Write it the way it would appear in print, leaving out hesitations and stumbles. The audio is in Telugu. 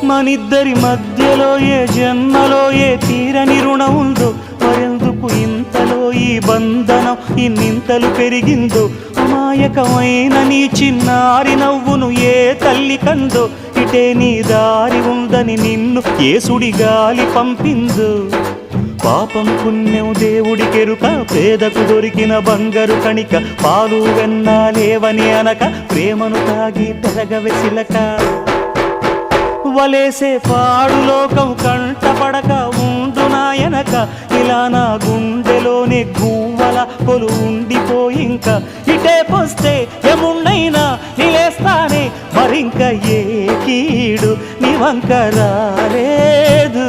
మనిద్దరి మధ్యలో ఏ జన్మలో ఏ తీరని రుణం ఉందో, మరెందుకు ఇంతలో ఈ బంధనం ఇన్నింతలు పెరిగిందో. అమాయకమైన నీ చిన్నారి నవ్వును ఏ తల్లి కందో, ఇటే నీ దారి ఉందని నిన్ను ఏ సుడి గాలి పంపిందో. పాపం పుణ్యం దేవుడికెరుక, పేదకు దొరికిన బంగారు కణిక, పాలు వెన్నాలేవని అనక ప్రేమను తాగి పెరగవెసిలక. వలేసే పాడు లోకం కంటపడక ఉండు నాయనక, ఇలా నా గుండెలోనే గువ్వల కొలు ఉండిపోయింక. ఇటే పోస్తే ఎమున్నైనా నిలేస్తానే, మరింక ఏ కీడు నీ వంక రాలేదు.